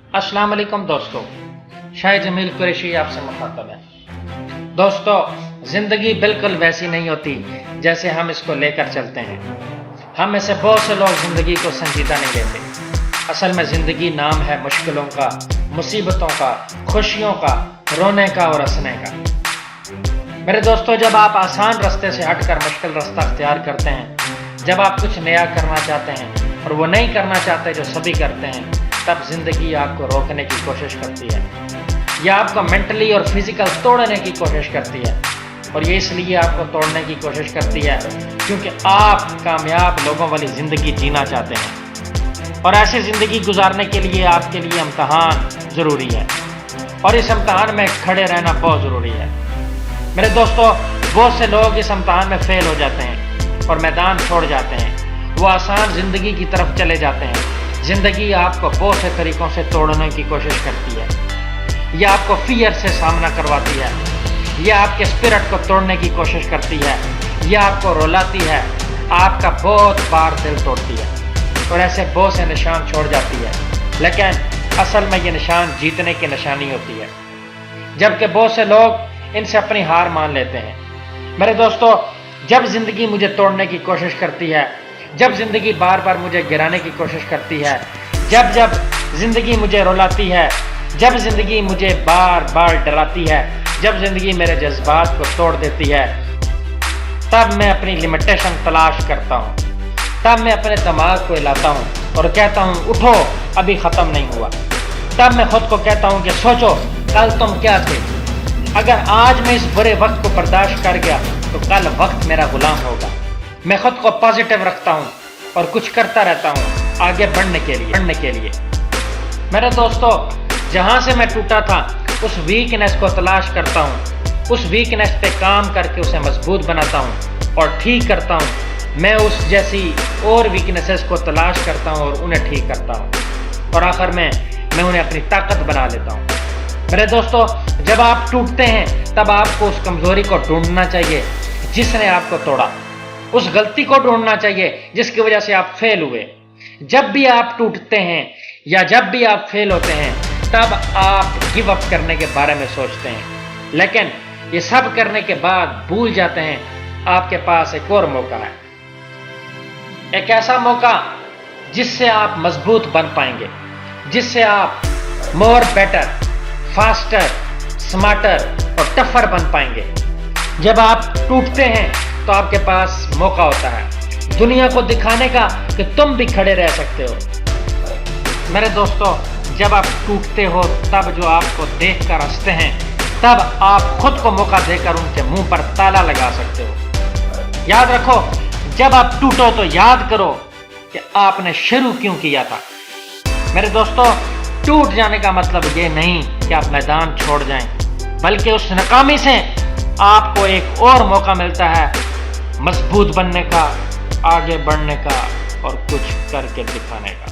अस्सलाम वालेकुम दोस्तों, शाहिद जमील कुरैशी आपसे मुखातब है। दोस्तों, ज़िंदगी बिल्कुल वैसी नहीं होती जैसे हम इसको लेकर चलते हैं। हम में से बहुत से लोग ज़िंदगी को संजीदा नहीं लेते। असल में ज़िंदगी नाम है मुश्किलों का, मुसीबतों का, खुशियों का, रोने का और हंसने का। मेरे दोस्तों, जब आप आसान रास्ते से हटकर मुश्किल रास्ता अख्तियार करते हैं, जब आप कुछ नया करना चाहते हैं और वो नहीं करना चाहते जो सभी करते हैं, तब ज़िंदगी आपको रोकने की कोशिश करती है या आपको मेंटली और फिजिकल तोड़ने की कोशिश करती है। और ये इसलिए आपको तोड़ने की कोशिश करती है क्योंकि आप कामयाब लोगों वाली ज़िंदगी जीना चाहते हैं। और ऐसी ज़िंदगी गुजारने के लिए आपके लिए इम्तहान ज़रूरी है और इस इम्तहान में खड़े रहना बहुत ज़रूरी है। मेरे दोस्तों, बहुत से लोग इस इम्तहान में फेल हो जाते हैं और मैदान छोड़ जाते हैं। वो आसान ज़िंदगी की तरफ चले जाते हैं। ज़िंदगी आपको बहुत से तरीक़ों से तोड़ने की कोशिश करती है। यह आपको फियर से सामना करवाती है, यह आपके स्पिरिट को तोड़ने की कोशिश करती है, यह आपको रुलाती है, आपका बहुत बार दिल तोड़ती है और ऐसे बहुत से निशान छोड़ जाती है। लेकिन असल में ये निशान जीतने की निशानी होती है, जबकि बहुत से लोग इनसे अपनी हार मान लेते हैं। मेरे दोस्तों, जब ज़िंदगी मुझे तोड़ने की कोशिश करती है, जब ज़िंदगी बार बार मुझे गिराने की कोशिश करती है, जब जब ज़िंदगी मुझे रुलाती है, जब ज़िंदगी मुझे बार बार डराती है, जब ज़िंदगी मेरे जज्बात को तोड़ देती है, तब मैं अपनी लिमिटेशन तलाश करता हूँ। तब मैं अपने दिमाग को हिलाता हूँ और कहता हूँ, उठो, अभी ख़त्म नहीं हुआ। तब मैं खुद को कहता हूँ कि सोचो, कल तुम क्या थे। अगर आज मैं इस बुरे वक्त को बर्दाश्त कर गया तो कल वक्त मेरा गुलाम होगा। मैं खुद को पॉजिटिव रखता हूँ और कुछ करता रहता हूँ आगे बढ़ने के लिए। मेरे दोस्तों, जहाँ से मैं टूटा था उस वीकनेस को तलाश करता हूँ, उस वीकनेस पे काम करके उसे मजबूत बनाता हूँ और ठीक करता हूँ। मैं उस जैसी और वीकनेसेस को तलाश करता हूँ और उन्हें ठीक करता हूँ और आखिर में मैं उन्हें अपनी ताकत बना लेता हूँ। मेरे दोस्तों, जब आप टूटते हैं तब आपको उस कमज़ोरी को ढूंढना चाहिए जिसने आपको तोड़ा, उस गलती को ढूंढना चाहिए जिसकी वजह से आप फेल हुए। जब भी आप टूटते हैं या जब भी आप फेल होते हैं, तब आप गिव अप करने के बारे में सोचते हैं, लेकिन ये सब करने के बाद भूल जाते हैं आपके पास एक और मौका है, एक ऐसा मौका जिससे आप मजबूत बन पाएंगे, जिससे आप मोर बेटर, फास्टर, स्मार्टर और टफर बन पाएंगे। जब आप टूटते हैं तो आपके पास मौका होता है दुनिया को दिखाने का कि तुम भी खड़े रह सकते हो। मेरे दोस्तों, जब आप टूटते हो तब जो आपको देख कर हंसते हैं, तब आप खुद को मौका देकर उनके मुंह पर ताला लगा सकते हो। याद रखो, जब आप टूटो तो याद करो कि आपने शुरू क्यों किया था। मेरे दोस्तों, टूट जाने का मतलब ये नहीं कि आप मैदान छोड़ जाएं, बल्कि उस नाकामी से आपको एक और मौका मिलता है मजबूत बनने का, आगे बढ़ने का और कुछ करके दिखाने का।